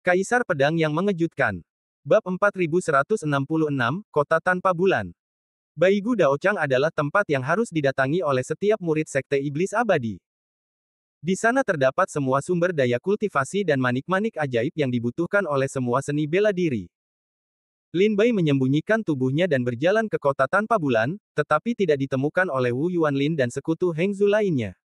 Kaisar Pedang yang Mengejutkan. Bab 4166, Kota Tanpa Bulan. Baigu Daochang adalah tempat yang harus didatangi oleh setiap murid Sekte Iblis Abadi. Di sana terdapat semua sumber daya kultivasi dan manik-manik ajaib yang dibutuhkan oleh semua seni bela diri. Lin Bai menyembunyikan tubuhnya dan berjalan ke Kota Tanpa Bulan, tetapi tidak ditemukan oleh Wu Yuanlin dan sekutu Hengzu lainnya.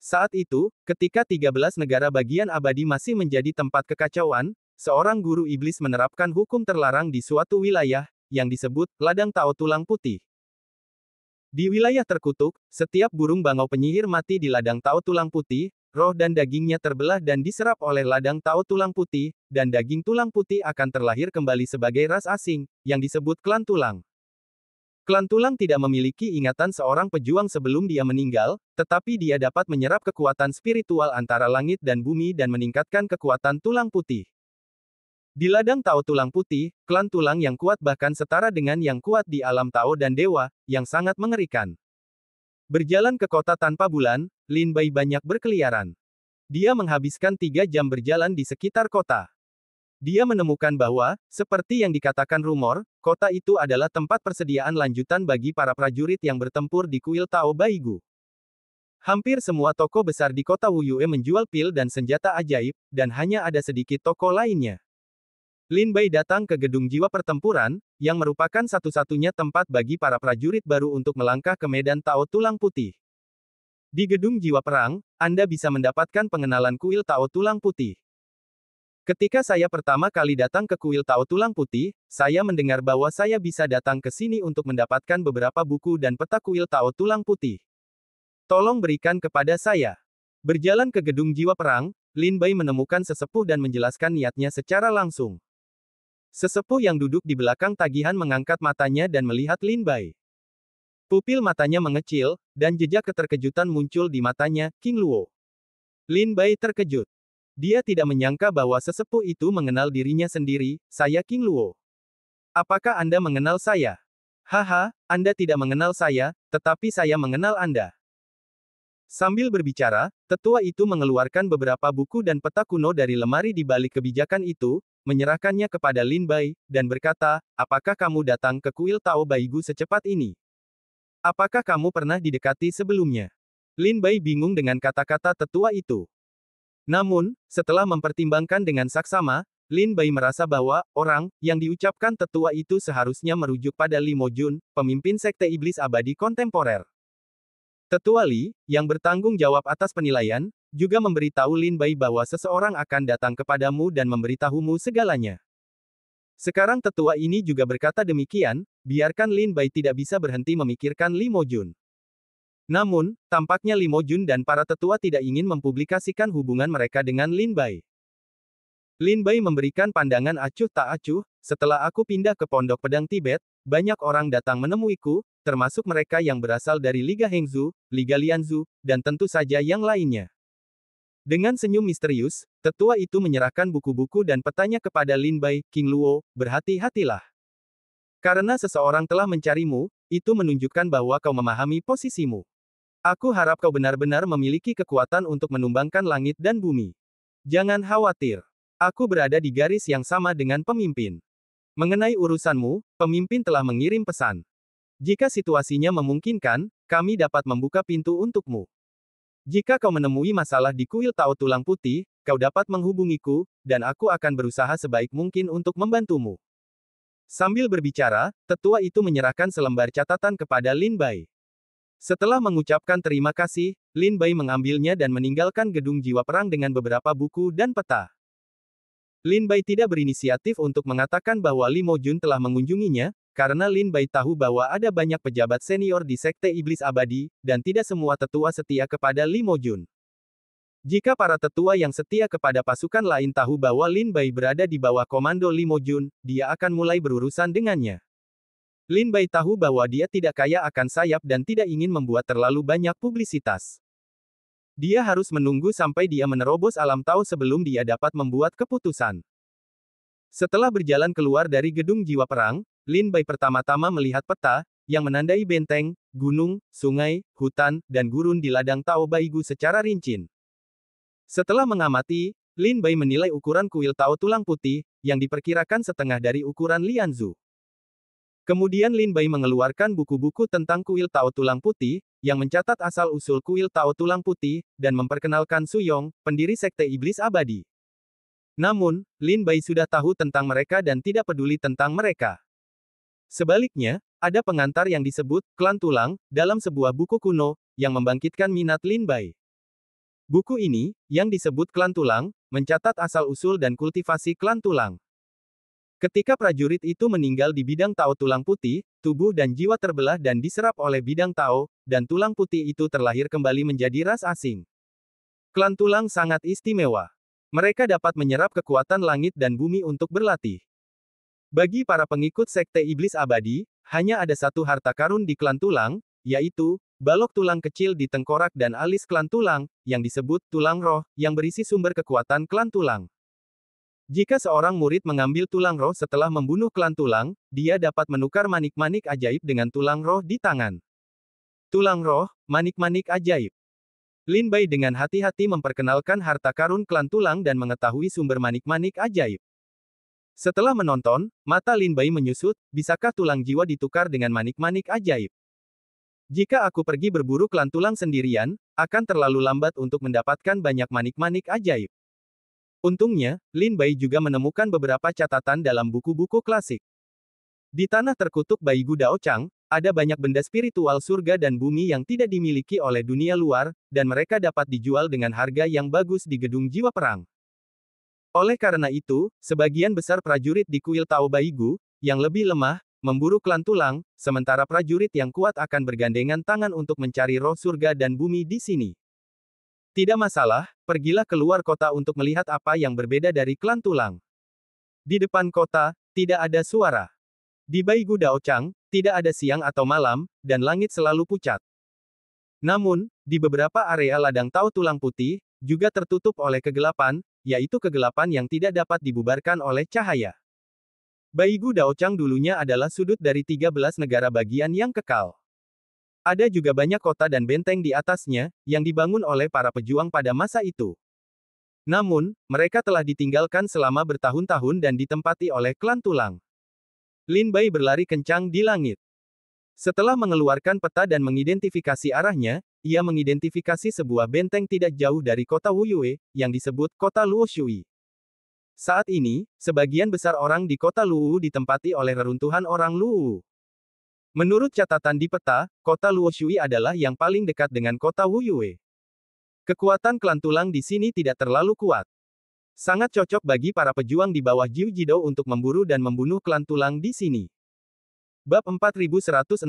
Saat itu, ketika 13 negara bagian abadi masih menjadi tempat kekacauan, seorang guru iblis menerapkan hukum terlarang di suatu wilayah, yang disebut Ladang Tao Tulang Putih. Di wilayah terkutuk, setiap burung bangau penyihir mati di Ladang Tao Tulang Putih, roh dan dagingnya terbelah dan diserap oleh Ladang Tao Tulang Putih, dan daging tulang putih akan terlahir kembali sebagai ras asing, yang disebut klan tulang. Klan tulang tidak memiliki ingatan seorang pejuang sebelum dia meninggal, tetapi dia dapat menyerap kekuatan spiritual antara langit dan bumi dan meningkatkan kekuatan tulang putih. Di Ladang Tao Tulang Putih, klan tulang yang kuat bahkan setara dengan yang kuat di alam Tao dan Dewa, yang sangat mengerikan. Berjalan ke Kota Tanpa Bulan, Lin Bai banyak berkeliaran. Dia menghabiskan 3 jam berjalan di sekitar kota. Dia menemukan bahwa, seperti yang dikatakan rumor, kota itu adalah tempat persediaan lanjutan bagi para prajurit yang bertempur di kuil Tao Baigu. Hampir semua toko besar di kota Wuyue menjual pil dan senjata ajaib, dan hanya ada sedikit toko lainnya. Lin Bai datang ke gedung jiwa pertempuran, yang merupakan satu-satunya tempat bagi para prajurit baru untuk melangkah ke medan Tao Tulang Putih. Di gedung jiwa perang, Anda bisa mendapatkan pengenalan kuil Tao Tulang Putih. Ketika saya pertama kali datang ke kuil Tao Tulang Putih, saya mendengar bahwa saya bisa datang ke sini untuk mendapatkan beberapa buku dan peta kuil Tao Tulang Putih. Tolong berikan kepada saya. Berjalan ke gedung jiwa perang, Lin Bai menemukan sesepuh dan menjelaskan niatnya secara langsung. Sesepuh yang duduk di belakang tagihan mengangkat matanya dan melihat Lin Bai. Pupil matanya mengecil, dan jejak keterkejutan muncul di matanya, King Luo. Lin Bai terkejut. Dia tidak menyangka bahwa sesepuh itu mengenal dirinya sendiri, saya King Luo. Apakah Anda mengenal saya? Haha, Anda tidak mengenal saya, tetapi saya mengenal Anda. Sambil berbicara, tetua itu mengeluarkan beberapa buku dan peta kuno dari lemari di balik kebijakan itu, menyerahkannya kepada Lin Bai, dan berkata, apakah kamu datang ke kuil Tao Baigu secepat ini? Apakah kamu pernah didekati sebelumnya? Lin Bai bingung dengan kata-kata tetua itu. Namun, setelah mempertimbangkan dengan saksama, Lin Bai merasa bahwa, orang, yang diucapkan tetua itu seharusnya merujuk pada Li Mojun, pemimpin Sekte Iblis Abadi kontemporer. Tetua Li, yang bertanggung jawab atas penilaian, juga memberitahu Lin Bai bahwa seseorang akan datang kepadamu dan memberitahumu segalanya. Sekarang tetua ini juga berkata demikian, biarkan Lin Bai tidak bisa berhenti memikirkan Li Mojun. Namun, tampaknya Li Mojun dan para tetua tidak ingin mempublikasikan hubungan mereka dengan Lin Bai. Lin Bai memberikan pandangan acuh tak acuh, setelah aku pindah ke Pondok Pedang Tibet, banyak orang datang menemuiku, termasuk mereka yang berasal dari Liga Hengzu, Liga Lianzu, dan tentu saja yang lainnya. Dengan senyum misterius, tetua itu menyerahkan buku-buku dan petanya kepada Lin Bai, King Luo, berhati-hatilah. Karena seseorang telah mencarimu, itu menunjukkan bahwa kau memahami posisimu. Aku harap kau benar-benar memiliki kekuatan untuk menumbangkan langit dan bumi. Jangan khawatir. Aku berada di garis yang sama dengan pemimpin. Mengenai urusanmu, pemimpin telah mengirim pesan. Jika situasinya memungkinkan, kami dapat membuka pintu untukmu. Jika kau menemui masalah di kuil Tao Tulang Putih, kau dapat menghubungiku, dan aku akan berusaha sebaik mungkin untuk membantumu. Sambil berbicara, tetua itu menyerahkan selembar catatan kepada Lin Bai. Setelah mengucapkan terima kasih, Lin Bai mengambilnya dan meninggalkan gedung jiwa perang dengan beberapa buku dan peta. Lin Bai tidak berinisiatif untuk mengatakan bahwa Li Mojun telah mengunjunginya, karena Lin Bai tahu bahwa ada banyak pejabat senior di Sekte Iblis Abadi, dan tidak semua tetua setia kepada Li Mojun. Jika para tetua yang setia kepada pasukan lain tahu bahwa Lin Bai berada di bawah komando Li Mojun, dia akan mulai berurusan dengannya. Lin Bai tahu bahwa dia tidak kaya akan sayap dan tidak ingin membuat terlalu banyak publisitas. Dia harus menunggu sampai dia menerobos alam Tao sebelum dia dapat membuat keputusan. Setelah berjalan keluar dari gedung jiwa perang, Lin Bai pertama-tama melihat peta, yang menandai benteng, gunung, sungai, hutan, dan gurun di Ladang Tao Baigu secara rinci. Setelah mengamati, Lin Bai menilai ukuran kuil Tao tulang putih, yang diperkirakan setengah dari ukuran Lianzu. Kemudian Lin Bai mengeluarkan buku-buku tentang kuil Tao tulang putih, yang mencatat asal-usul kuil Tao tulang putih, dan memperkenalkan Su Yong, pendiri Sekte Iblis Abadi. Namun, Lin Bai sudah tahu tentang mereka dan tidak peduli tentang mereka. Sebaliknya, ada pengantar yang disebut Klan Tulang dalam sebuah buku kuno yang membangkitkan minat Lin Bai. Buku ini, yang disebut Klan Tulang, mencatat asal-usul dan kultivasi klan tulang. Ketika prajurit itu meninggal di bidang Tao tulang putih, tubuh dan jiwa terbelah dan diserap oleh bidang Tao, dan tulang putih itu terlahir kembali menjadi ras asing. Klan tulang sangat istimewa. Mereka dapat menyerap kekuatan langit dan bumi untuk berlatih. Bagi para pengikut Sekte Iblis Abadi, hanya ada satu harta karun di klan tulang, yaitu balok tulang kecil di tengkorak dan alis klan tulang, yang disebut tulang roh, yang berisi sumber kekuatan klan tulang. Jika seorang murid mengambil tulang roh setelah membunuh klan tulang, dia dapat menukar manik-manik ajaib dengan tulang roh di tangan. Tulang roh, manik-manik ajaib. Lin Bai dengan hati-hati memperkenalkan harta karun klan tulang dan mengetahui sumber manik-manik ajaib. Setelah menonton, mata Lin Bai menyusut, bisakah tulang jiwa ditukar dengan manik-manik ajaib? Jika aku pergi berburu klan tulang sendirian, akan terlalu lambat untuk mendapatkan banyak manik-manik ajaib. Untungnya, Lin Bai juga menemukan beberapa catatan dalam buku-buku klasik. Di tanah terkutuk Baigu Dao Chang, ada banyak benda spiritual surga dan bumi yang tidak dimiliki oleh dunia luar, dan mereka dapat dijual dengan harga yang bagus di gedung jiwa perang. Oleh karena itu, sebagian besar prajurit di kuil Tao Baigu, yang lebih lemah, memburu klan tulang, sementara prajurit yang kuat akan bergandengan tangan untuk mencari roh surga dan bumi di sini. Tidak masalah, pergilah keluar kota untuk melihat apa yang berbeda dari klan tulang. Di depan kota, tidak ada suara. Di Baigu Dao Chang, tidak ada siang atau malam, dan langit selalu pucat. Namun, di beberapa area ladang Tao tulang putih, juga tertutup oleh kegelapan, yaitu kegelapan yang tidak dapat dibubarkan oleh cahaya. Baigu Dao Chang dulunya adalah sudut dari 13 negara bagian yang kekal. Ada juga banyak kota dan benteng di atasnya, yang dibangun oleh para pejuang pada masa itu. Namun, mereka telah ditinggalkan selama bertahun-tahun dan ditempati oleh klan tulang. Lin Bai berlari kencang di langit. Setelah mengeluarkan peta dan mengidentifikasi arahnya, ia mengidentifikasi sebuah benteng tidak jauh dari kota Wuyue, yang disebut kota Luoshui. Saat ini, sebagian besar orang di kota Luwu ditempati oleh reruntuhan orang Luwu. Menurut catatan di peta, kota Luoshui adalah yang paling dekat dengan kota Wuyue. Kekuatan klan tulang di sini tidak terlalu kuat. Sangat cocok bagi para pejuang di bawah Jiu Jidou untuk memburu dan membunuh klan tulang di sini. Bab 4167,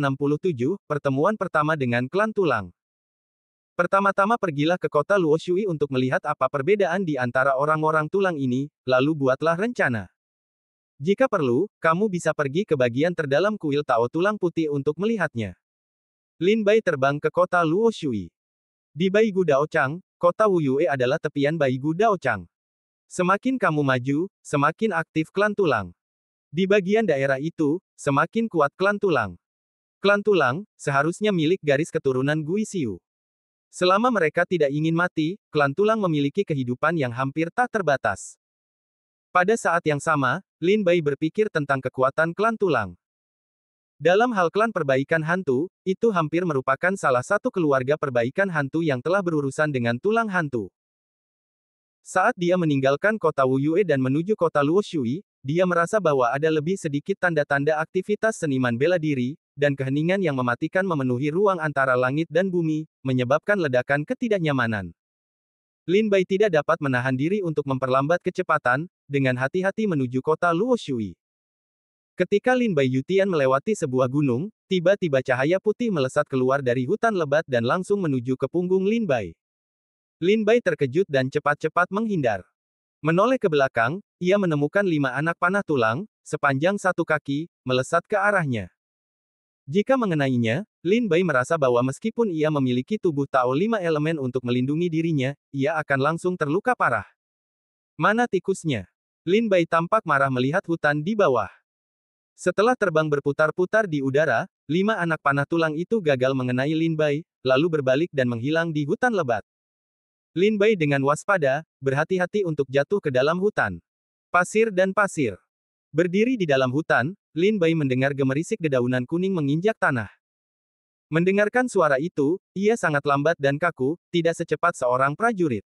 Pertemuan pertama dengan klan tulang. Pertama-tama pergilah ke kota Luoshui untuk melihat apa perbedaan di antara orang-orang tulang ini, lalu buatlah rencana. Jika perlu, kamu bisa pergi ke bagian terdalam kuil Tao tulang putih untuk melihatnya. Lin Bai terbang ke kota Luoshui. Di Baigu Dao Chang, kota Wuyue adalah tepian Baigu Dao Chang. Semakin kamu maju, semakin aktif klan tulang. Di bagian daerah itu, semakin kuat klan tulang. Klan tulang, seharusnya milik garis keturunan Guisiu. Selama mereka tidak ingin mati, klan tulang memiliki kehidupan yang hampir tak terbatas. Pada saat yang sama, Lin Bai berpikir tentang kekuatan klan tulang. Dalam hal klan perbaikan hantu, itu hampir merupakan salah satu keluarga perbaikan hantu yang telah berurusan dengan tulang hantu. Saat dia meninggalkan kota Wuyue dan menuju kota Luoshui, dia merasa bahwa ada lebih sedikit tanda-tanda aktivitas seniman bela diri, dan keheningan yang mematikan memenuhi ruang antara langit dan bumi, menyebabkan ledakan ketidaknyamanan. Lin Bai tidak dapat menahan diri untuk memperlambat kecepatan, dengan hati-hati menuju kota Luoshui. Ketika Lin Bai Yutian melewati sebuah gunung, tiba-tiba cahaya putih melesat keluar dari hutan lebat dan langsung menuju ke punggung Lin Bai. Lin Bai terkejut dan cepat-cepat menghindar. Menoleh ke belakang, ia menemukan 5 anak panah tulang, sepanjang 1 kaki, melesat ke arahnya. Jika mengenainya, Lin Bai merasa bahwa meskipun ia memiliki tubuh Tao 5 elemen untuk melindungi dirinya, ia akan langsung terluka parah. Mana tikusnya? Lin Bai tampak marah melihat hutan di bawah. Setelah terbang berputar-putar di udara, 5 anak panah tulang itu gagal mengenai Lin Bai, lalu berbalik dan menghilang di hutan lebat. Lin Bai dengan waspada, berhati-hati untuk jatuh ke dalam hutan. Pasir dan pasir. Berdiri di dalam hutan, Lin Bai mendengar gemerisik dedaunan kuning menginjak tanah. Mendengarkan suara itu, ia sangat lambat dan kaku, tidak secepat seorang prajurit.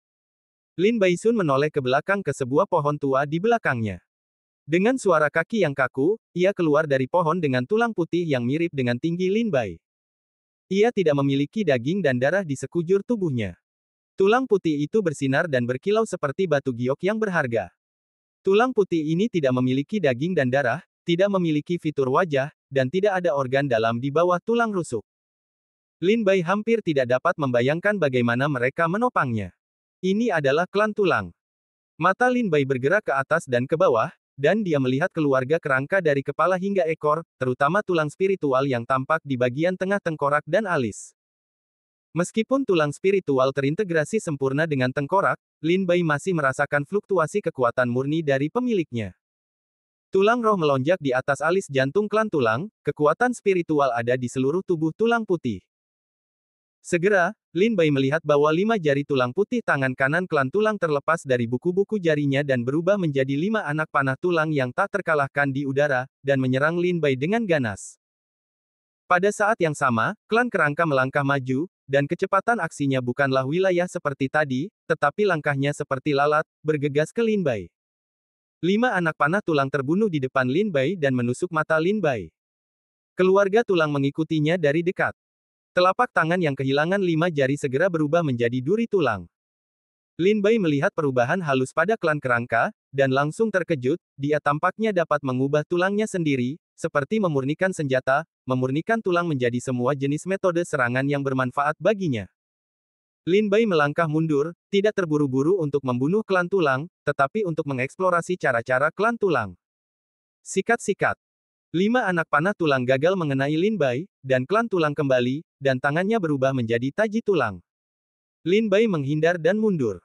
Lin Baisun menoleh ke belakang ke sebuah pohon tua di belakangnya. Dengan suara kaki yang kaku, ia keluar dari pohon dengan tulang putih yang mirip dengan tinggi Lin Bai. Ia tidak memiliki daging dan darah di sekujur tubuhnya. Tulang putih itu bersinar dan berkilau seperti batu giok yang berharga. Tulang putih ini tidak memiliki daging dan darah, tidak memiliki fitur wajah, dan tidak ada organ dalam di bawah tulang rusuk. Lin Bai hampir tidak dapat membayangkan bagaimana mereka menopangnya. Ini adalah klan tulang. Mata Lin Bai bergerak ke atas dan ke bawah, dan dia melihat keluarga kerangka dari kepala hingga ekor, terutama tulang spiritual yang tampak di bagian tengah tengkorak dan alis. Meskipun tulang spiritual terintegrasi sempurna dengan tengkorak, Lin Bai masih merasakan fluktuasi kekuatan murni dari pemiliknya. Tulang roh melonjak di atas alis jantung klan tulang, kekuatan spiritual ada di seluruh tubuh tulang putih. Segera, Lin Bai melihat bahwa 5 jari tulang putih tangan kanan klan tulang terlepas dari buku-buku jarinya dan berubah menjadi 5 anak panah tulang yang tak terkalahkan di udara, dan menyerang Lin Bai dengan ganas. Pada saat yang sama, klan kerangka melangkah maju, dan kecepatan aksinya bukanlah wilayah seperti tadi, tetapi langkahnya seperti lalat, bergegas ke Lin Bai. 5 anak panah tulang terbunuh di depan Lin Bai dan menusuk mata Lin Bai. Keluarga tulang mengikutinya dari dekat. Telapak tangan yang kehilangan 5 jari segera berubah menjadi duri tulang. Lin Bai melihat perubahan halus pada klan kerangka, dan langsung terkejut, dia tampaknya dapat mengubah tulangnya sendiri, seperti memurnikan senjata, memurnikan tulang menjadi semua jenis metode serangan yang bermanfaat baginya. Lin Bai melangkah mundur, tidak terburu-buru untuk membunuh klan tulang, tetapi untuk mengeksplorasi cara-cara klan tulang. Sikat-sikat. 5 anak panah tulang gagal mengenai Lin Bai, dan klan tulang kembali, dan tangannya berubah menjadi taji tulang. Lin Bai menghindar dan mundur.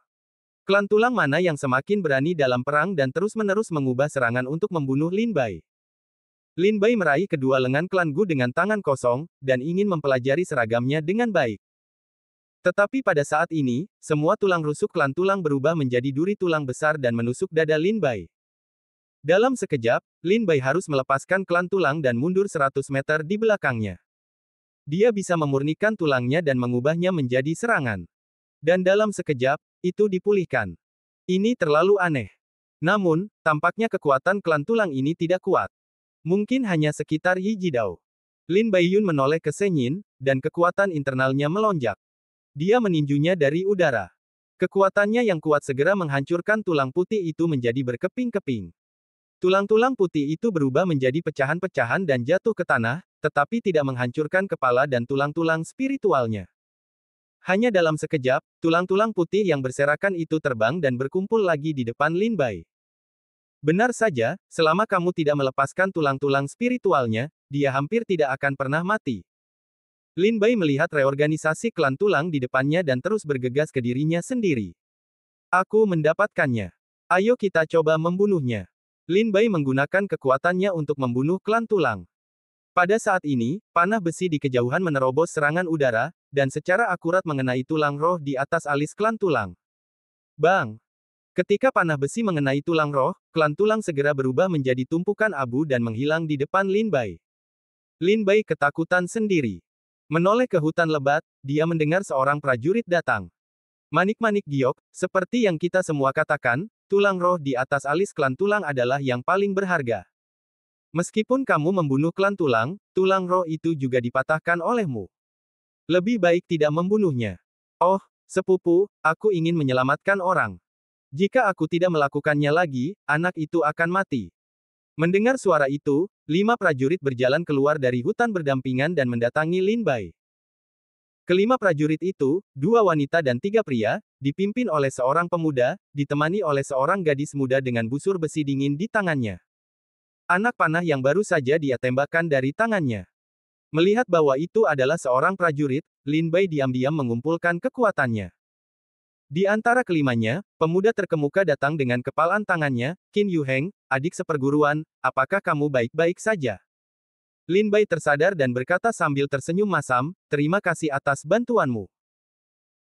Klan tulang mana yang semakin berani dalam perang dan terus-menerus mengubah serangan untuk membunuh Lin Bai? Lin Bai meraih kedua lengan klan Gu dengan tangan kosong, dan ingin mempelajari seragamnya dengan baik. Tetapi pada saat ini, semua tulang rusuk klan tulang berubah menjadi duri tulang besar dan menusuk dada Lin Bai. Dalam sekejap, Lin Bai harus melepaskan klan tulang dan mundur 100 meter di belakangnya. Dia bisa memurnikan tulangnya dan mengubahnya menjadi serangan. Dan dalam sekejap, itu dipulihkan. Ini terlalu aneh. Namun, tampaknya kekuatan klan tulang ini tidak kuat. Mungkin hanya sekitar Yi Jidao. Lin Baiyun menoleh ke Shen Yin, dan kekuatan internalnya melonjak. Dia meninjunya dari udara. Kekuatannya yang kuat segera menghancurkan tulang putih itu menjadi berkeping-keping. Tulang-tulang putih itu berubah menjadi pecahan-pecahan dan jatuh ke tanah, tetapi tidak menghancurkan kepala dan tulang-tulang spiritualnya. Hanya dalam sekejap, tulang-tulang putih yang berserakan itu terbang dan berkumpul lagi di depan Lin Bai. Benar saja, selama kamu tidak melepaskan tulang-tulang spiritualnya, dia hampir tidak akan pernah mati. Lin Bai melihat reorganisasi klan tulang di depannya dan terus bergegas ke dirinya sendiri. Aku mendapatkannya. Ayo kita coba membunuhnya. Lin Bai menggunakan kekuatannya untuk membunuh klan tulang. Pada saat ini, panah besi di kejauhan menerobos serangan udara, dan secara akurat mengenai tulang roh di atas alis klan tulang. Bang! Ketika panah besi mengenai tulang roh, klan tulang segera berubah menjadi tumpukan abu dan menghilang di depan Lin Bai. Lin Bai ketakutan sendiri. Menoleh ke hutan lebat, dia mendengar seorang prajurit datang. Manik-manik giok, seperti yang kita semua katakan, tulang roh di atas alis klan tulang adalah yang paling berharga. Meskipun kamu membunuh klan tulang, tulang roh itu juga dipatahkan olehmu. Lebih baik tidak membunuhnya. Oh, sepupu, aku ingin menyelamatkan orang. Jika aku tidak melakukannya lagi, anak itu akan mati. Mendengar suara itu, 5 prajurit berjalan keluar dari hutan berdampingan dan mendatangi Lin Bai. Kelima prajurit itu, 2 wanita dan 3 pria, dipimpin oleh seorang pemuda, ditemani oleh seorang gadis muda dengan busur besi dingin di tangannya. Anak panah yang baru saja dia tembakkan dari tangannya. Melihat bahwa itu adalah seorang prajurit, Lin Bai diam-diam mengumpulkan kekuatannya. Di antara kelimanya, pemuda terkemuka datang dengan kepalan tangannya, Qin Yuheng, adik seperguruan, apakah kamu baik-baik saja? Lin Bai tersadar dan berkata sambil tersenyum masam, terima kasih atas bantuanmu.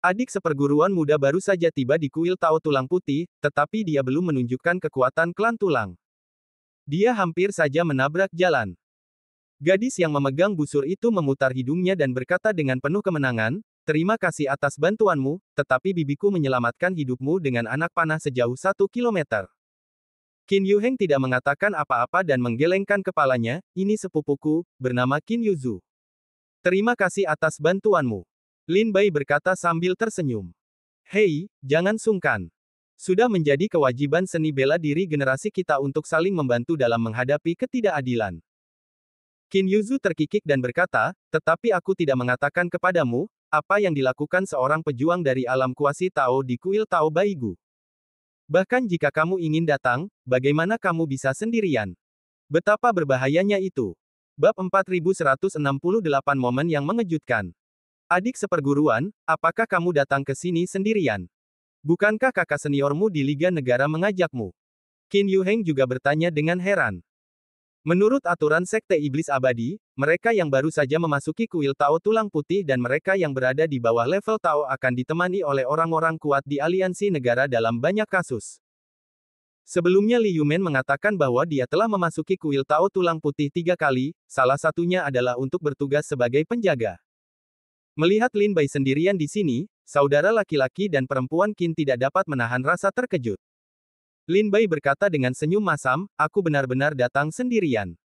Adik seperguruan muda baru saja tiba di kuil Tao Tulang Putih, tetapi dia belum menunjukkan kekuatan klan tulang. Dia hampir saja menabrak jalan. Gadis yang memegang busur itu memutar hidungnya dan berkata dengan penuh kemenangan, "Terima kasih atas bantuanmu, tetapi bibiku menyelamatkan hidupmu dengan anak panah sejauh 1 kilometer." Qin Yuheng tidak mengatakan apa-apa dan menggelengkan kepalanya, "Ini sepupuku, bernama Qin Yuzu. Terima kasih atas bantuanmu." Lin Bai berkata sambil tersenyum. "Hei, jangan sungkan. Sudah menjadi kewajiban seni bela diri generasi kita untuk saling membantu dalam menghadapi ketidakadilan." Qin Yuzu terkikik dan berkata, "Tetapi aku tidak mengatakan kepadamu, apa yang dilakukan seorang pejuang dari alam kuasi Tao di kuil Tao Baigu. Bahkan jika kamu ingin datang, bagaimana kamu bisa sendirian? Betapa berbahayanya itu." Bab 4168 Momen yang Mengejutkan. Adik seperguruan, apakah kamu datang ke sini sendirian? Bukankah kakak seniormu di Liga Negara mengajakmu? Qin Yuheng juga bertanya dengan heran. Menurut aturan Sekte Iblis Abadi, mereka yang baru saja memasuki kuil Tao Tulang Putih dan mereka yang berada di bawah level Tao akan ditemani oleh orang-orang kuat di aliansi negara dalam banyak kasus. Sebelumnya Li Yumen mengatakan bahwa dia telah memasuki kuil Tao Tulang Putih 3 kali, salah satunya adalah untuk bertugas sebagai penjaga. Melihat Lin Bai sendirian di sini, saudara laki-laki dan perempuan Qin tidak dapat menahan rasa terkejut. Lin Bai berkata dengan senyum masam, "Aku benar-benar datang sendirian.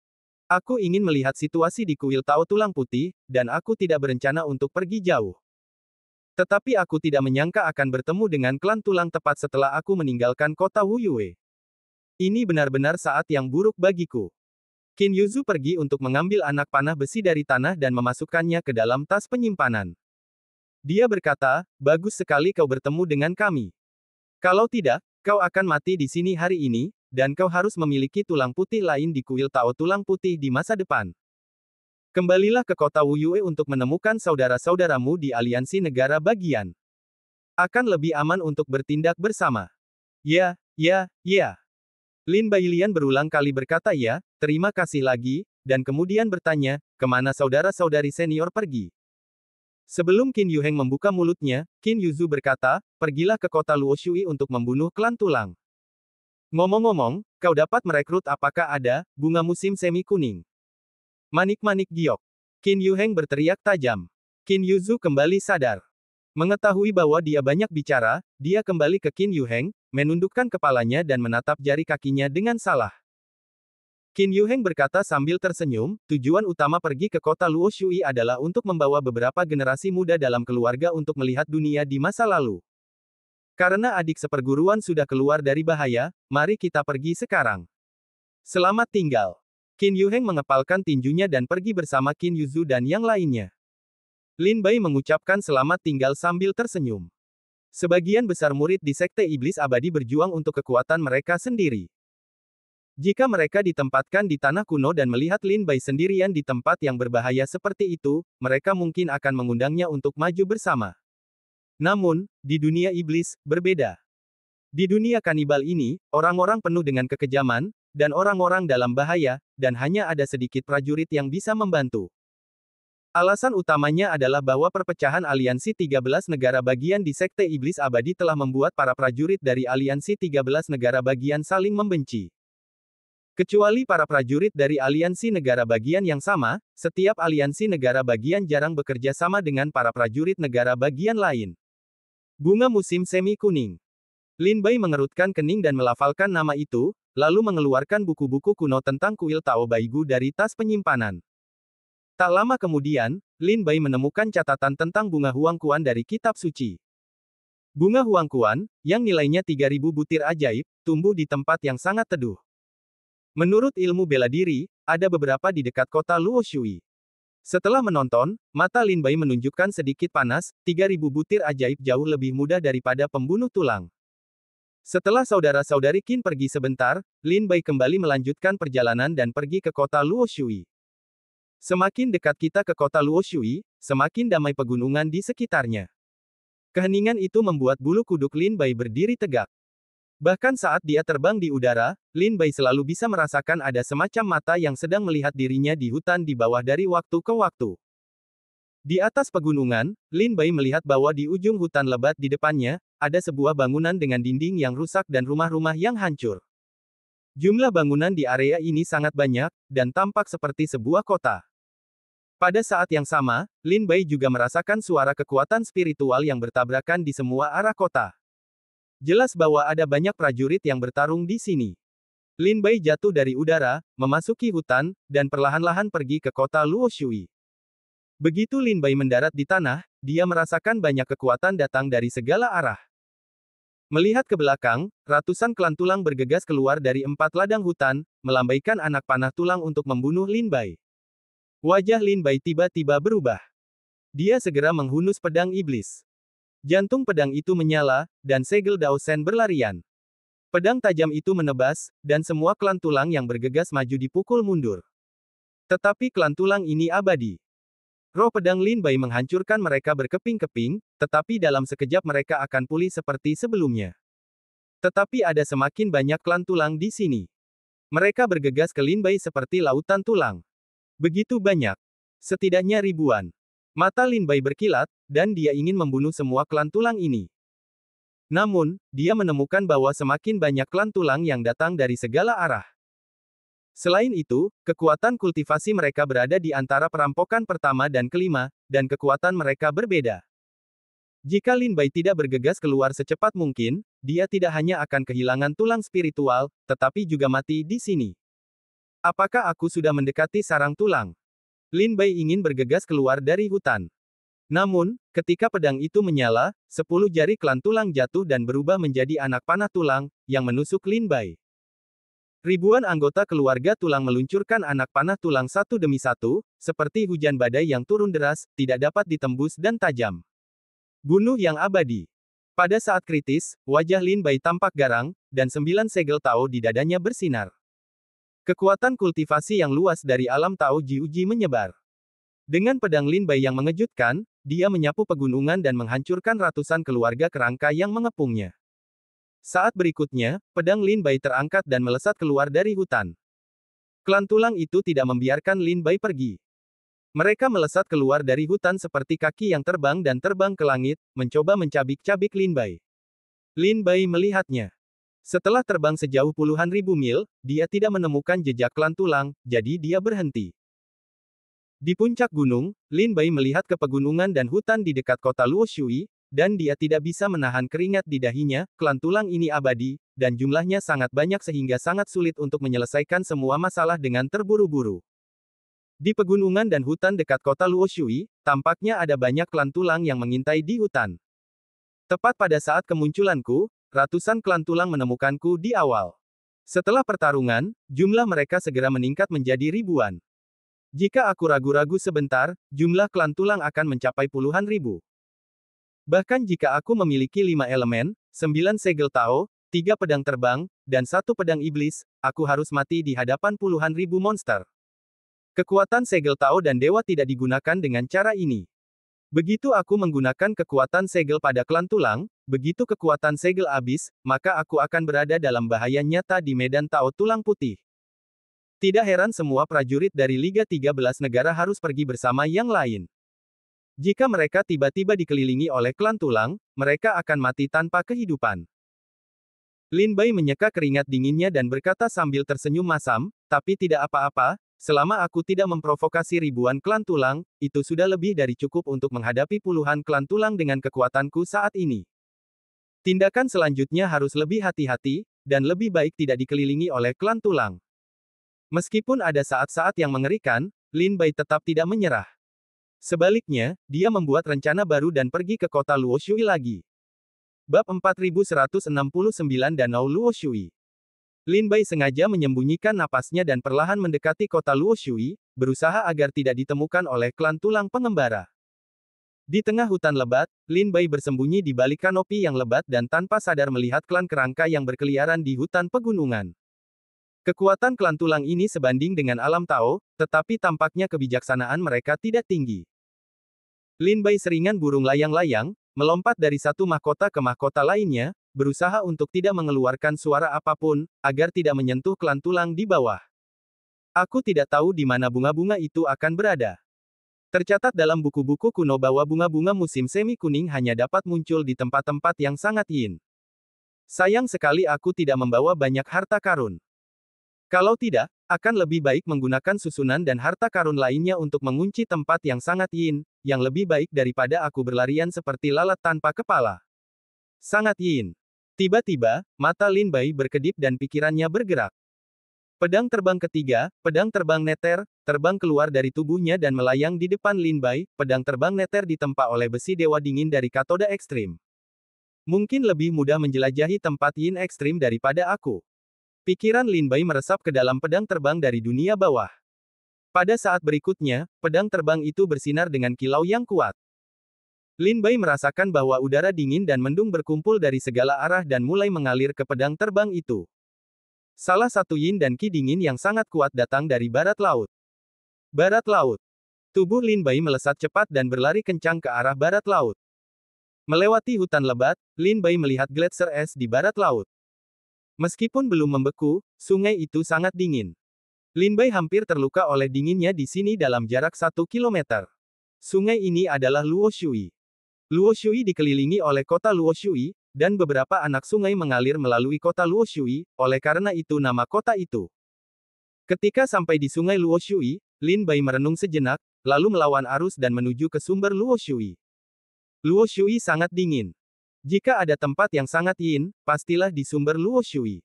Aku ingin melihat situasi di kuil Tao Tulang Putih, dan aku tidak berencana untuk pergi jauh. Tetapi aku tidak menyangka akan bertemu dengan klan tulang tepat setelah aku meninggalkan kota Wu Yue. Ini benar-benar saat yang buruk bagiku." Qin Yuzu pergi untuk mengambil anak panah besi dari tanah dan memasukkannya ke dalam tas penyimpanan. Dia berkata, "Bagus sekali kau bertemu dengan kami. Kalau tidak, kau akan mati di sini hari ini, dan kau harus memiliki tulang putih lain di kuil Tao Tulang Putih di masa depan. Kembalilah ke kota Wu Yue untuk menemukan saudara-saudaramu di aliansi negara bagian. Akan lebih aman untuk bertindak bersama." "Ya, ya, ya." Lin Bailian berulang kali berkata ya, "Terima kasih lagi," dan kemudian bertanya, "Kemana saudara-saudari senior pergi?" Sebelum Qin Yuheng membuka mulutnya, Qin Yuzu berkata, "Pergilah ke kota Luoshui untuk membunuh klan tulang. Ngomong-ngomong, kau dapat merekrut apakah ada bunga musim semi kuning? Manik-manik giok." Qin Yuheng berteriak tajam. Qin Yuzu kembali sadar. Mengetahui bahwa dia banyak bicara, dia kembali ke Qin Yuheng, menundukkan kepalanya dan menatap jari kakinya dengan salah. Qin Yuheng berkata sambil tersenyum, "Tujuan utama pergi ke kota Luoshui adalah untuk membawa beberapa generasi muda dalam keluarga untuk melihat dunia di masa lalu. Karena adik seperguruan sudah keluar dari bahaya, mari kita pergi sekarang. Selamat tinggal." Qin Yuheng mengepalkan tinjunya dan pergi bersama Qin Yuzu dan yang lainnya. Lin Bai mengucapkan selamat tinggal sambil tersenyum. Sebagian besar murid di Sekte Iblis Abadi berjuang untuk kekuatan mereka sendiri. Jika mereka ditempatkan di tanah kuno dan melihat Lin Bai sendirian di tempat yang berbahaya seperti itu, mereka mungkin akan mengundangnya untuk maju bersama. Namun, di dunia iblis, berbeda. Di dunia kanibal ini, orang-orang penuh dengan kekejaman, dan orang-orang dalam bahaya, dan hanya ada sedikit prajurit yang bisa membantu. Alasan utamanya adalah bahwa perpecahan aliansi 13 negara bagian di Sekte Iblis Abadi telah membuat para prajurit dari aliansi 13 negara bagian saling membenci. Kecuali para prajurit dari aliansi negara bagian yang sama, setiap aliansi negara bagian jarang bekerja sama dengan para prajurit negara bagian lain. Bunga musim semi kuning. Lin Bai mengerutkan kening dan melafalkan nama itu, lalu mengeluarkan buku-buku kuno tentang kuil Tao Baigu dari tas penyimpanan. Tak lama kemudian, Lin Bai menemukan catatan tentang bunga Huangquan dari kitab suci. Bunga Huangquan, yang nilainya 3.000 butir ajaib, tumbuh di tempat yang sangat teduh. Menurut ilmu bela diri, ada beberapa di dekat kota Luoshui. Setelah menonton, mata Lin Bai menunjukkan sedikit panas, 3.000 butir ajaib jauh lebih mudah daripada pembunuh tulang. Setelah saudara-saudari Qin pergi sebentar, Lin Bai kembali melanjutkan perjalanan dan pergi ke kota Luoshui. Semakin dekat kita ke kota Luoshui, semakin damai pegunungan di sekitarnya. Keheningan itu membuat bulu kuduk Lin Bai berdiri tegak. Bahkan saat dia terbang di udara, Lin Bai selalu bisa merasakan ada semacam mata yang sedang melihat dirinya di hutan di bawah dari waktu ke waktu. Di atas pegunungan, Lin Bai melihat bahwa di ujung hutan lebat di depannya, ada sebuah bangunan dengan dinding yang rusak dan rumah-rumah yang hancur. Jumlah bangunan di area ini sangat banyak, dan tampak seperti sebuah kota. Pada saat yang sama, Lin Bai juga merasakan suara kekuatan spiritual yang bertabrakan di semua arah kota. Jelas bahwa ada banyak prajurit yang bertarung di sini. Lin Bai jatuh dari udara, memasuki hutan, dan perlahan-lahan pergi ke kota Luoshui. Begitu Lin Bai mendarat di tanah, dia merasakan banyak kekuatan datang dari segala arah. Melihat ke belakang, ratusan klan tulang bergegas keluar dari 4 ladang hutan, melambaikan anak panah tulang untuk membunuh Lin Bai. Wajah Lin Bai tiba-tiba berubah. Dia segera menghunus pedang iblis. Jantung pedang itu menyala, dan segel Dao Shen berlarian. Pedang tajam itu menebas, dan semua klan tulang yang bergegas maju dipukul mundur. Tetapi klan tulang ini abadi. Roh pedang Lin Bai menghancurkan mereka berkeping-keping, tetapi dalam sekejap mereka akan pulih seperti sebelumnya. Tetapi ada semakin banyak klan tulang di sini. Mereka bergegas ke Lin Bai seperti lautan tulang. Begitu banyak. Setidaknya ribuan. Mata Lin Bai berkilat, dan dia ingin membunuh semua klan tulang ini. Namun, dia menemukan bahwa semakin banyak klan tulang yang datang dari segala arah. Selain itu, kekuatan kultivasi mereka berada di antara perampokan pertama dan kelima, dan kekuatan mereka berbeda. Jika Lin Bai tidak bergegas keluar secepat mungkin, dia tidak hanya akan kehilangan tulang spiritual, tetapi juga mati di sini. Apakah aku sudah mendekati sarang tulang? Lin Bai ingin bergegas keluar dari hutan. Namun, ketika pedang itu menyala, 10 jari klan tulang jatuh dan berubah menjadi anak panah tulang, yang menusuk Lin Bai. Ribuan anggota keluarga tulang meluncurkan anak panah tulang satu demi satu, seperti hujan badai yang turun deras, tidak dapat ditembus dan tajam. Bunuh yang abadi. Pada saat kritis, wajah Lin Bai tampak garang, dan 9 segel Tao di dadanya bersinar. Kekuatan kultivasi yang luas dari alam Tao Jiuji menyebar. Dengan pedang Lin Bai yang mengejutkan, dia menyapu pegunungan dan menghancurkan ratusan keluarga kerangka yang mengepungnya. Saat berikutnya, pedang Lin Bai terangkat dan melesat keluar dari hutan. Klan tulang itu tidak membiarkan Lin Bai pergi. Mereka melesat keluar dari hutan seperti kaki yang terbang dan terbang ke langit, mencoba mencabik-cabik Lin Bai. Lin Bai melihatnya. Setelah terbang sejauh puluhan ribu mil, dia tidak menemukan jejak klan tulang, jadi dia berhenti. Di puncak gunung, Lin Bai melihat ke pegunungan dan hutan di dekat kota Luoshui, dan dia tidak bisa menahan keringat di dahinya. Klan tulang ini abadi, dan jumlahnya sangat banyak sehingga sangat sulit untuk menyelesaikan semua masalah dengan terburu-buru. Di pegunungan dan hutan dekat kota Luoshui, tampaknya ada banyak klan tulang yang mengintai di hutan. Tepat pada saat kemunculanku, ratusan klan tulang menemukanku di awal. Setelah pertarungan, jumlah mereka segera meningkat menjadi ribuan. Jika aku ragu-ragu sebentar, jumlah klan tulang akan mencapai puluhan ribu. Bahkan jika aku memiliki 5 elemen, 9 segel Tao, 3 pedang terbang, dan 1 pedang iblis, aku harus mati di hadapan puluhan ribu monster. Kekuatan segel Tao dan dewa tidak digunakan dengan cara ini. Begitu aku menggunakan kekuatan segel pada klan tulang, begitu kekuatan segel habis, maka aku akan berada dalam bahaya nyata di medan Tao tulang putih. Tidak heran semua prajurit dari Liga 13 negara harus pergi bersama yang lain. Jika mereka tiba-tiba dikelilingi oleh klan tulang, mereka akan mati tanpa kehidupan. Lin Bai menyeka keringat dinginnya dan berkata sambil tersenyum masam, tapi tidak apa-apa, selama aku tidak memprovokasi ribuan klan tulang, itu sudah lebih dari cukup untuk menghadapi puluhan klan tulang dengan kekuatanku saat ini. Tindakan selanjutnya harus lebih hati-hati, dan lebih baik tidak dikelilingi oleh klan tulang. Meskipun ada saat-saat yang mengerikan, Lin Bai tetap tidak menyerah. Sebaliknya, dia membuat rencana baru dan pergi ke kota Luoshui lagi. Bab 4169 Danau Luoshui. Lin Bai sengaja menyembunyikan napasnya dan perlahan mendekati kota Luoshui, berusaha agar tidak ditemukan oleh klan tulang pengembara. Di tengah hutan lebat, Lin Bai bersembunyi di balik kanopi yang lebat dan tanpa sadar melihat klan kerangka yang berkeliaran di hutan pegunungan. Kekuatan klan tulang ini sebanding dengan alam Tao, tetapi tampaknya kebijaksanaan mereka tidak tinggi. Lin Bai seringan burung layang-layang, melompat dari satu mahkota ke mahkota lainnya, berusaha untuk tidak mengeluarkan suara apapun, agar tidak menyentuh klan tulang di bawah. Aku tidak tahu di mana bunga-bunga itu akan berada. Tercatat dalam buku-buku kuno bahwa bunga-bunga musim semi kuning hanya dapat muncul di tempat-tempat yang sangat yin. Sayang sekali aku tidak membawa banyak harta karun. Kalau tidak, akan lebih baik menggunakan susunan dan harta karun lainnya untuk mengunci tempat yang sangat yin, yang lebih baik daripada aku berlarian seperti lalat tanpa kepala. Sangat yin. Tiba-tiba, mata Lin Bai berkedip dan pikirannya bergerak. Pedang terbang ketiga, pedang terbang neter, terbang keluar dari tubuhnya dan melayang di depan Lin Bai. Pedang terbang neter ditempa oleh besi dewa dingin dari katoda ekstrim. Mungkin lebih mudah menjelajahi tempat yin ekstrim daripada aku. Pikiran Lin Bai meresap ke dalam pedang terbang dari dunia bawah. Pada saat berikutnya, pedang terbang itu bersinar dengan kilau yang kuat. Lin Bai merasakan bahwa udara dingin dan mendung berkumpul dari segala arah dan mulai mengalir ke pedang terbang itu. Salah satu yin dan qi dingin yang sangat kuat datang dari barat laut. Barat laut. Tubuh Lin Bai melesat cepat dan berlari kencang ke arah barat laut. Melewati hutan lebat, Lin Bai melihat gletser es di barat laut. Meskipun belum membeku, sungai itu sangat dingin. Lin Bai hampir terluka oleh dinginnya di sini dalam jarak 1 kilometer. Sungai ini adalah Luo Shui. Luo Shui dikelilingi oleh kota Luo Shui, dan beberapa anak sungai mengalir melalui kota Luo Shui, oleh karena itu nama kota itu. Ketika sampai di sungai Luo Shui, Lin Bai merenung sejenak, lalu melawan arus dan menuju ke sumber Luo Shui. Luo Shui sangat dingin. Jika ada tempat yang sangat yin, pastilah di sumber Luo Shui.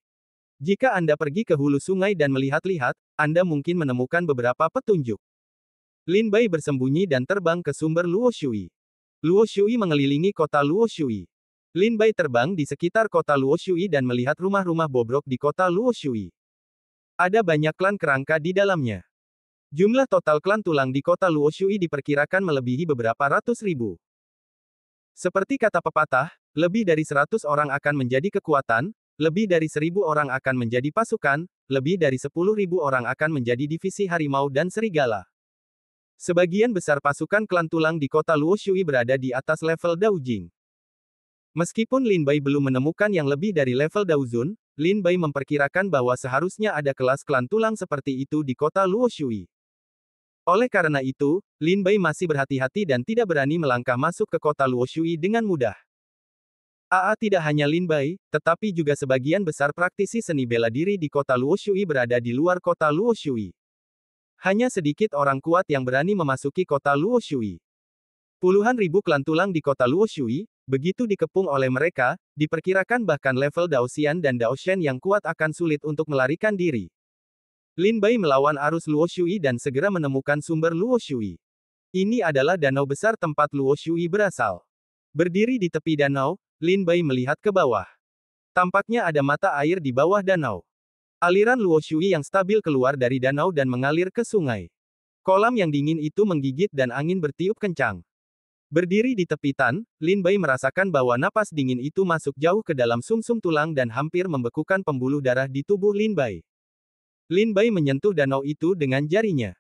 Jika Anda pergi ke hulu sungai dan melihat-lihat, Anda mungkin menemukan beberapa petunjuk. Lin Bai bersembunyi dan terbang ke sumber Luo Shui. Luo Shui mengelilingi kota Luo Shui. Lin Bai terbang di sekitar kota Luo Shui dan melihat rumah-rumah bobrok di kota Luo Shui. Ada banyak klan kerangka di dalamnya. Jumlah total klan tulang di kota Luo Shui diperkirakan melebihi beberapa ratus ribu. Seperti kata pepatah, lebih dari 100 orang akan menjadi kekuatan, lebih dari 1.000 orang akan menjadi pasukan, lebih dari 10.000 orang akan menjadi divisi harimau dan serigala. Sebagian besar pasukan klan tulang di kota Luo Shui berada di atas level Daojing. Meskipun Lin Bai belum menemukan yang lebih dari level Daozun, Lin Bai memperkirakan bahwa seharusnya ada kelas klan tulang seperti itu di kota Luo Shui. Oleh karena itu, Lin Bai masih berhati-hati dan tidak berani melangkah masuk ke kota Luo Shui dengan mudah. Tidak hanya Lin Bai, tetapi juga sebagian besar praktisi seni bela diri di kota Luo Shui berada di luar kota Luo Shui. Hanya sedikit orang kuat yang berani memasuki kota Luo Shui. Puluhan ribu klan tulang di kota Luo Shui, begitu dikepung oleh mereka, diperkirakan bahkan level Daoxian dan Daoshen yang kuat akan sulit untuk melarikan diri. Lin Bai melawan arus Luo Shui dan segera menemukan sumber Luo Shui. Ini adalah danau besar tempat Luo Shui berasal. Berdiri di tepi danau, Lin Bai melihat ke bawah. Tampaknya ada mata air di bawah danau. Aliran Luo Shui yang stabil keluar dari danau dan mengalir ke sungai. Kolam yang dingin itu menggigit dan angin bertiup kencang. Berdiri di tepi tan, Lin Bai merasakan bahwa napas dingin itu masuk jauh ke dalam sumsum tulang dan hampir membekukan pembuluh darah di tubuh Lin Bai. Lin Bai menyentuh danau itu dengan jarinya.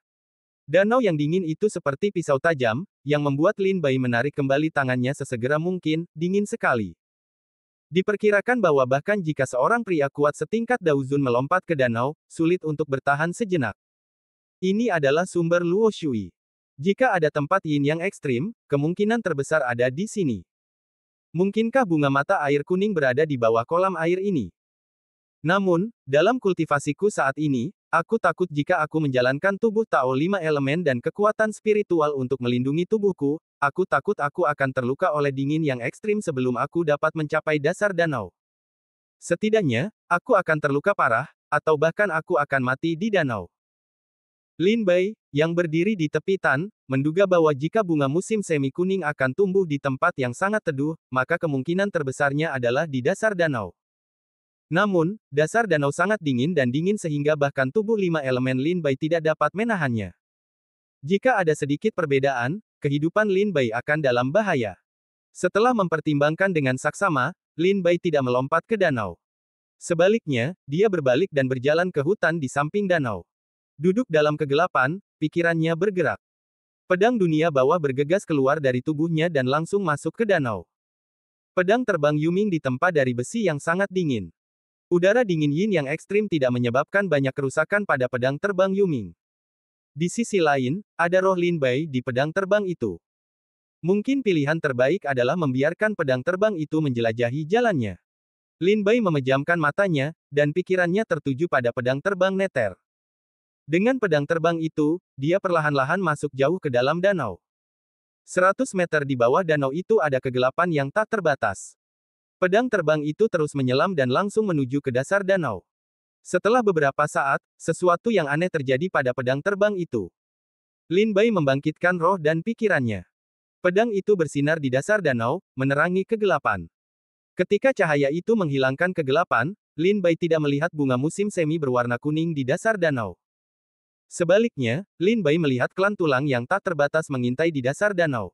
Danau yang dingin itu seperti pisau tajam, yang membuat Lin Bai menarik kembali tangannya sesegera mungkin, dingin sekali. Diperkirakan bahwa bahkan jika seorang pria kuat setingkat Daozun melompat ke danau, sulit untuk bertahan sejenak. Ini adalah sumber Luo Shui. Jika ada tempat yin yang ekstrim, kemungkinan terbesar ada di sini. Mungkinkah bunga mata air kuning berada di bawah kolam air ini? Namun, dalam kultivasiku saat ini, aku takut jika aku menjalankan tubuh Tao 5 elemen dan kekuatan spiritual untuk melindungi tubuhku, aku takut aku akan terluka oleh dingin yang ekstrim sebelum aku dapat mencapai dasar danau. Setidaknya, aku akan terluka parah, atau bahkan aku akan mati di danau. Lin Bai, yang berdiri di tepi tan, menduga bahwa jika bunga musim semi kuning akan tumbuh di tempat yang sangat teduh, maka kemungkinan terbesarnya adalah di dasar danau. Namun, dasar danau sangat dingin dan dingin sehingga bahkan tubuh 5 elemen Lin Bai tidak dapat menahannya. Jika ada sedikit perbedaan, kehidupan Lin Bai akan dalam bahaya. Setelah mempertimbangkan dengan saksama, Lin Bai tidak melompat ke danau. Sebaliknya, dia berbalik dan berjalan ke hutan di samping danau. Duduk dalam kegelapan, pikirannya bergerak. Pedang dunia bawah bergegas keluar dari tubuhnya dan langsung masuk ke danau. Pedang terbang Yuming ditempa dari besi yang sangat dingin. Udara dingin yin yang ekstrim tidak menyebabkan banyak kerusakan pada pedang terbang Yuming. Di sisi lain, ada roh Lin Bai di pedang terbang itu. Mungkin pilihan terbaik adalah membiarkan pedang terbang itu menjelajahi jalannya. Lin Bai memejamkan matanya, dan pikirannya tertuju pada pedang terbang Nether. Dengan pedang terbang itu, dia perlahan-lahan masuk jauh ke dalam danau. 100 meter di bawah danau itu ada kegelapan yang tak terbatas. Pedang terbang itu terus menyelam dan langsung menuju ke dasar danau. Setelah beberapa saat, sesuatu yang aneh terjadi pada pedang terbang itu. Lin Bai membangkitkan roh dan pikirannya. Pedang itu bersinar di dasar danau, menerangi kegelapan. Ketika cahaya itu menghilangkan kegelapan, Lin Bai tidak melihat bunga musim semi berwarna kuning di dasar danau. Sebaliknya, Lin Bai melihat klan tulang yang tak terbatas mengintai di dasar danau.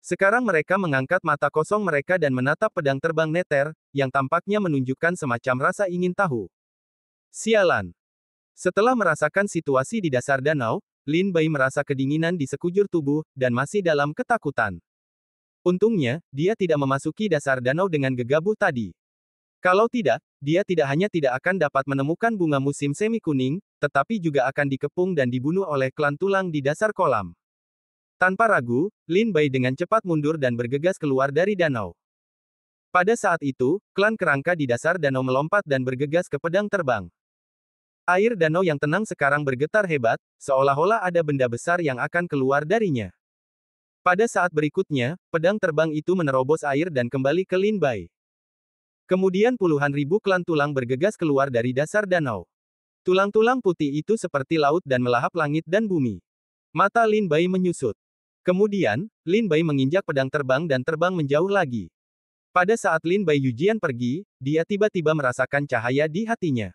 Sekarang mereka mengangkat mata kosong mereka dan menatap pedang terbang Nether, yang tampaknya menunjukkan semacam rasa ingin tahu. Sialan. Setelah merasakan situasi di dasar danau, Lin Bai merasa kedinginan di sekujur tubuh, dan masih dalam ketakutan. Untungnya, dia tidak memasuki dasar danau dengan gegabah tadi. Kalau tidak, dia tidak hanya tidak akan dapat menemukan bunga musim semi kuning, tetapi juga akan dikepung dan dibunuh oleh klan tulang di dasar kolam. Tanpa ragu, Lin Bai dengan cepat mundur dan bergegas keluar dari danau. Pada saat itu, klan kerangka di dasar danau melompat dan bergegas ke pedang terbang. Air danau yang tenang sekarang bergetar hebat, seolah-olah ada benda besar yang akan keluar darinya. Pada saat berikutnya, pedang terbang itu menerobos air dan kembali ke Lin Bai. Kemudian puluhan ribu klan tulang bergegas keluar dari dasar danau. Tulang-tulang putih itu seperti laut dan melahap langit dan bumi. Mata Lin Bai menyusut. Kemudian, Lin Bai menginjak pedang terbang dan terbang menjauh lagi. Pada saat Lin Bai Yujian pergi, dia tiba-tiba merasakan cahaya di hatinya.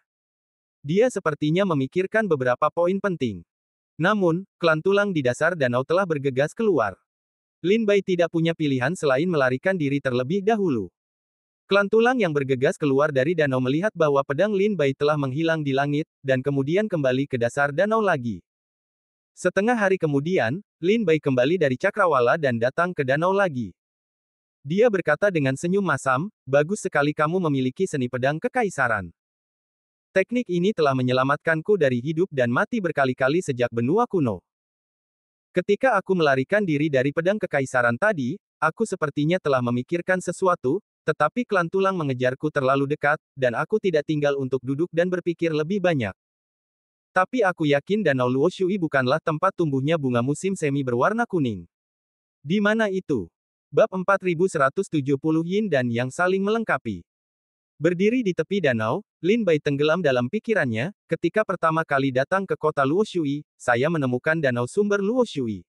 Dia sepertinya memikirkan beberapa poin penting. Namun, klan tulang di dasar danau telah bergegas keluar. Lin Bai tidak punya pilihan selain melarikan diri terlebih dahulu. Klan tulang yang bergegas keluar dari danau melihat bahwa pedang Lin Bai telah menghilang di langit, dan kemudian kembali ke dasar danau lagi. Setengah hari kemudian, Lin Bai kembali dari Cakrawala dan datang ke danau lagi. Dia berkata dengan senyum masam, "Bagus sekali kamu memiliki seni pedang kekaisaran. Teknik ini telah menyelamatkanku dari hidup dan mati berkali-kali sejak benua kuno. Ketika aku melarikan diri dari pedang kekaisaran tadi, aku sepertinya telah memikirkan sesuatu, tetapi klan tulang mengejarku terlalu dekat, dan aku tidak tinggal untuk duduk dan berpikir lebih banyak. Tapi aku yakin Danau Luoshui bukanlah tempat tumbuhnya bunga musim semi berwarna kuning. Di mana itu?" Bab 4170 Yin dan Yang saling melengkapi. Berdiri di tepi danau, Lin Bai tenggelam dalam pikirannya, ketika pertama kali datang ke kota Luoshui, saya menemukan danau sumber Luoshui.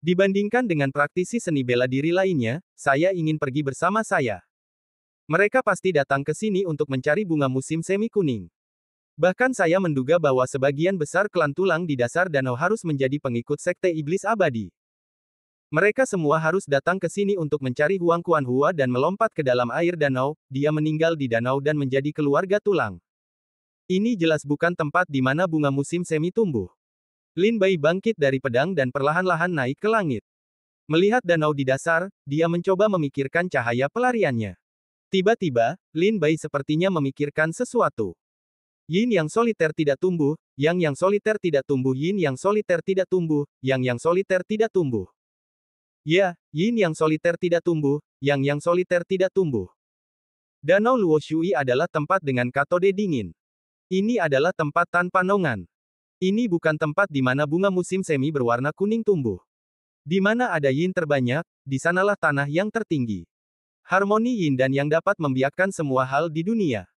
Dibandingkan dengan praktisi seni bela diri lainnya, saya ingin pergi bersama saya. Mereka pasti datang ke sini untuk mencari bunga musim semi kuning. Bahkan saya menduga bahwa sebagian besar klan tulang di dasar danau harus menjadi pengikut sekte iblis abadi. Mereka semua harus datang ke sini untuk mencari Huang Kuanhua dan melompat ke dalam air danau, dia meninggal di danau dan menjadi keluarga tulang. Ini jelas bukan tempat di mana bunga musim semi tumbuh. Lin Bai bangkit dari pedang dan perlahan-lahan naik ke langit. Melihat danau di dasar, dia mencoba memikirkan cahaya pelariannya. Tiba-tiba, Lin Bai sepertinya memikirkan sesuatu. Yin yang soliter tidak tumbuh, yang soliter tidak tumbuh, yin yang soliter tidak tumbuh, yang soliter tidak tumbuh. Ya, yin yang soliter tidak tumbuh, yang soliter tidak tumbuh. Danau Luoshui adalah tempat dengan katode dingin. Ini adalah tempat tanpa naungan. Ini bukan tempat di mana bunga musim semi berwarna kuning tumbuh. Di mana ada yin terbanyak, di sanalah tanah yang tertinggi. Harmoni yin dan yang dapat membiakkan semua hal di dunia.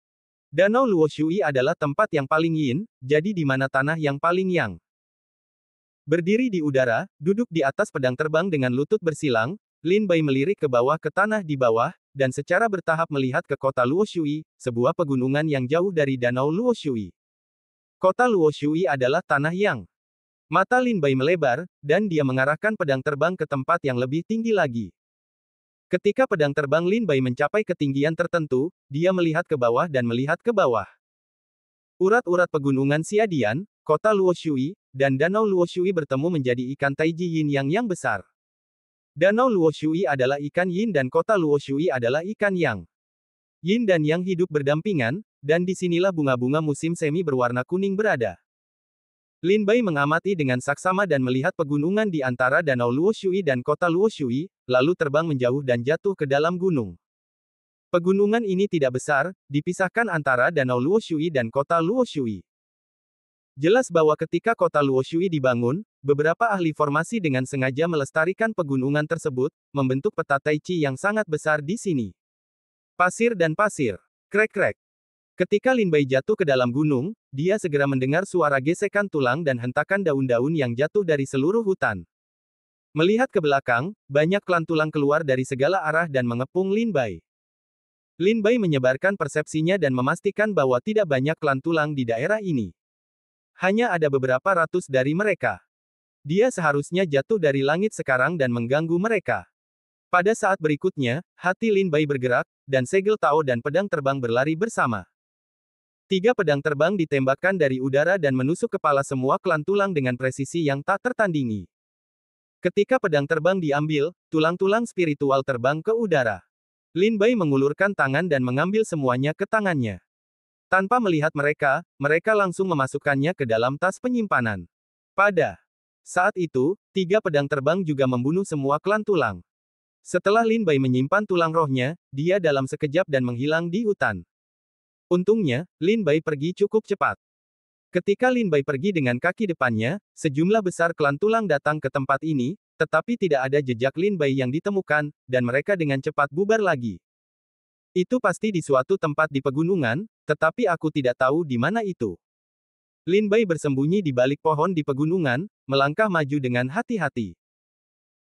Danau Luoshui adalah tempat yang paling yin, jadi di mana tanah yang paling yang. Berdiri di udara, duduk di atas pedang terbang dengan lutut bersilang, Lin Bai melirik ke bawah ke tanah di bawah, dan secara bertahap melihat ke kota Luoshui, sebuah pegunungan yang jauh dari danau Luoshui. Kota Luoshui adalah tanah yang. Mata Lin Bai melebar, dan dia mengarahkan pedang terbang ke tempat yang lebih tinggi lagi. Ketika pedang terbang Lin Bai mencapai ketinggian tertentu, dia melihat ke bawah dan melihat ke bawah. Urat-urat pegunungan Xiadian, kota Luoshui, dan danau Luoshui bertemu menjadi ikan Taiji Yin yang besar. Danau Luoshui adalah ikan Yin dan kota Luoshui adalah ikan Yang. Yin dan Yang hidup berdampingan, dan disinilah bunga-bunga musim semi berwarna kuning berada. Lin Bai mengamati dengan saksama dan melihat pegunungan di antara Danau Luoshui dan kota Luoshui, lalu terbang menjauh dan jatuh ke dalam gunung. Pegunungan ini tidak besar, dipisahkan antara Danau Luoshui dan kota Luoshui. Jelas bahwa ketika kota Luoshui dibangun, beberapa ahli formasi dengan sengaja melestarikan pegunungan tersebut, membentuk peta Tai Chi yang sangat besar di sini. Pasir dan pasir. Krek-krek. Ketika Lin Bai jatuh ke dalam gunung, dia segera mendengar suara gesekan tulang dan hentakan daun-daun yang jatuh dari seluruh hutan. Melihat ke belakang, banyak klan tulang keluar dari segala arah dan mengepung Lin Bai. Lin Bai menyebarkan persepsinya dan memastikan bahwa tidak banyak klan tulang di daerah ini. Hanya ada beberapa ratus dari mereka. Dia seharusnya jatuh dari langit sekarang dan mengganggu mereka. Pada saat berikutnya, hati Lin Bai bergerak, dan segel Tao dan pedang terbang berlari bersama. 3 pedang terbang ditembakkan dari udara dan menusuk kepala semua klan tulang dengan presisi yang tak tertandingi. Ketika pedang terbang diambil, tulang-tulang spiritual terbang ke udara. Lin Bai mengulurkan tangan dan mengambil semuanya ke tangannya. Tanpa melihat mereka, mereka langsung memasukkannya ke dalam tas penyimpanan. Pada saat itu, 3 pedang terbang juga membunuh semua klan tulang. Setelah Lin Bai menyimpan tulang rohnya, dia dalam sekejap dan menghilang di hutan. Untungnya, Lin Bai pergi cukup cepat. Ketika Lin Bai pergi dengan kaki depannya, sejumlah besar klan tulang datang ke tempat ini, tetapi tidak ada jejak Lin Bai yang ditemukan, dan mereka dengan cepat bubar lagi. Itu pasti di suatu tempat di pegunungan, tetapi aku tidak tahu di mana itu. Lin Bai bersembunyi di balik pohon di pegunungan, melangkah maju dengan hati-hati.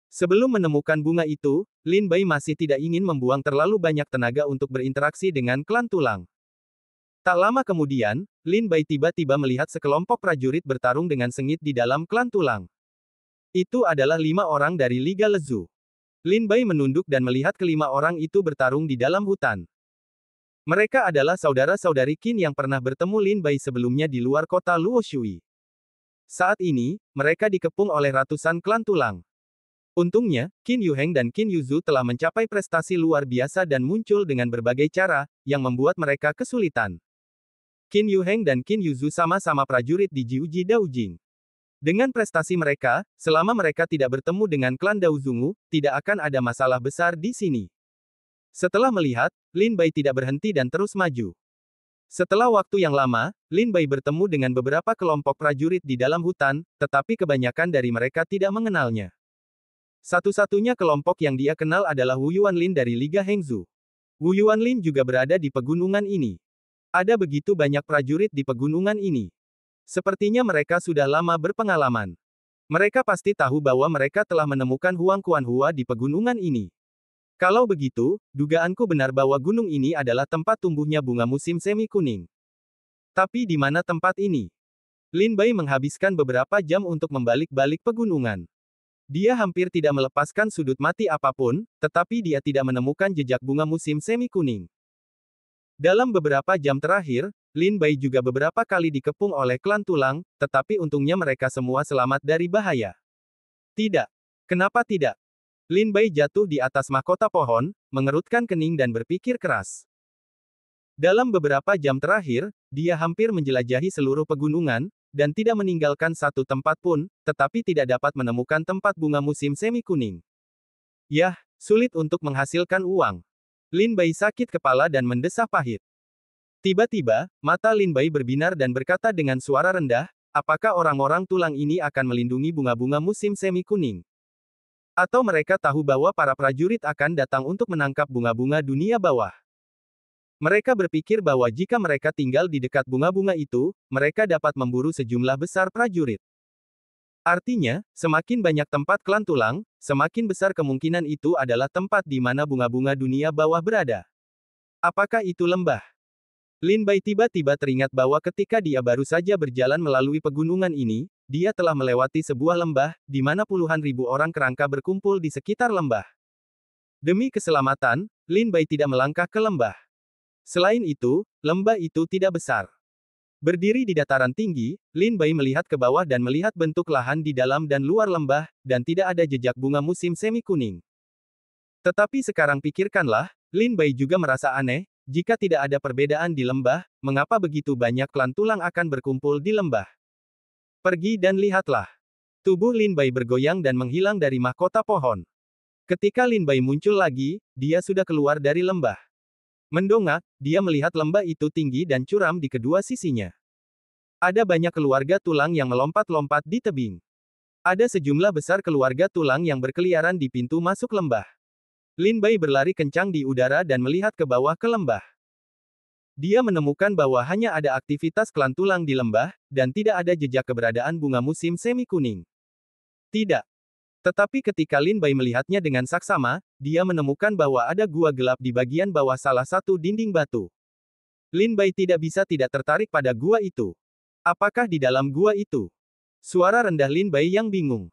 Sebelum menemukan bunga itu, Lin Bai masih tidak ingin membuang terlalu banyak tenaga untuk berinteraksi dengan klan tulang. Tak lama kemudian, Lin Bai tiba-tiba melihat sekelompok prajurit bertarung dengan sengit di dalam klan tulang. Itu adalah 5 orang dari Liga Lezu. Lin Bai menunduk dan melihat kelima orang itu bertarung di dalam hutan. Mereka adalah saudara-saudari Qin yang pernah bertemu Lin Bai sebelumnya di luar kota Luoshui. Saat ini, mereka dikepung oleh ratusan klan tulang. Untungnya, Qin Yuheng dan Qin Yuzu telah mencapai prestasi luar biasa dan muncul dengan berbagai cara, yang membuat mereka kesulitan. Qin Yuheng dan Qin Yuzu sama-sama prajurit di Jiuji Daojing. Dengan prestasi mereka, selama mereka tidak bertemu dengan klan Daozungu, tidak akan ada masalah besar di sini. Setelah melihat, Lin Bai tidak berhenti dan terus maju. Setelah waktu yang lama, Lin Bai bertemu dengan beberapa kelompok prajurit di dalam hutan, tetapi kebanyakan dari mereka tidak mengenalnya. Satu-satunya kelompok yang dia kenal adalah Wu Yuanlin dari Liga Hengzu. Wu Yuanlin juga berada di pegunungan ini. Ada begitu banyak prajurit di pegunungan ini. Sepertinya mereka sudah lama berpengalaman. Mereka pasti tahu bahwa mereka telah menemukan Huang Kuanhua di pegunungan ini. Kalau begitu, dugaanku benar bahwa gunung ini adalah tempat tumbuhnya bunga musim semi kuning. Tapi di mana tempat ini? Lin Bai menghabiskan beberapa jam untuk membalik-balik pegunungan. Dia hampir tidak melepaskan sudut mati apapun, tetapi dia tidak menemukan jejak bunga musim semi kuning. Dalam beberapa jam terakhir, Lin Bai juga beberapa kali dikepung oleh klan tulang, tetapi untungnya mereka semua selamat dari bahaya. Tidak. Kenapa tidak? Lin Bai jatuh di atas mahkota pohon, mengerutkan kening dan berpikir keras. Dalam beberapa jam terakhir, dia hampir menjelajahi seluruh pegunungan, dan tidak meninggalkan satu tempat pun, tetapi tidak dapat menemukan tempat bunga musim semi kuning. Yah, sulit untuk menghasilkan uang. Lin Bai sakit kepala dan mendesah pahit. Tiba-tiba, mata Lin Bai berbinar dan berkata dengan suara rendah, apakah orang-orang tulang ini akan melindungi bunga-bunga musim semi kuning? Atau mereka tahu bahwa para prajurit akan datang untuk menangkap bunga-bunga dunia bawah? Mereka berpikir bahwa jika mereka tinggal di dekat bunga-bunga itu, mereka dapat memburu sejumlah besar prajurit. Artinya, semakin banyak tempat klan tulang, semakin besar kemungkinan itu adalah tempat di mana bunga-bunga dunia bawah berada. Apakah itu lembah? Lin Bai tiba-tiba teringat bahwa ketika dia baru saja berjalan melalui pegunungan ini, dia telah melewati sebuah lembah, di mana puluhan ribu orang kerangka berkumpul di sekitar lembah. Demi keselamatan, Lin Bai tidak melangkah ke lembah. Selain itu, lembah itu tidak besar. Berdiri di dataran tinggi, Lin Bai melihat ke bawah dan melihat bentuk lahan di dalam dan luar lembah, dan tidak ada jejak bunga musim semi kuning. Tetapi sekarang pikirkanlah, Lin Bai juga merasa aneh, jika tidak ada perbedaan di lembah, mengapa begitu banyak klan tulang akan berkumpul di lembah? Pergi dan lihatlah. Tubuh Lin Bai bergoyang dan menghilang dari mahkota pohon. Ketika Lin Bai muncul lagi, dia sudah keluar dari lembah. Mendongak, dia melihat lembah itu tinggi dan curam di kedua sisinya. Ada banyak keluarga tulang yang melompat-lompat di tebing. Ada sejumlah besar keluarga tulang yang berkeliaran di pintu masuk lembah. Lin Bai berlari kencang di udara dan melihat ke bawah ke lembah. Dia menemukan bahwa hanya ada aktivitas klan tulang di lembah, dan tidak ada jejak keberadaan bunga musim semi kuning. Tidak. Tetapi ketika Lin Bai melihatnya dengan saksama, dia menemukan bahwa ada gua gelap di bagian bawah salah satu dinding batu. Lin Bai tidak bisa tidak tertarik pada gua itu. Apakah di dalam gua itu? Suara rendah Lin Bai yang bingung.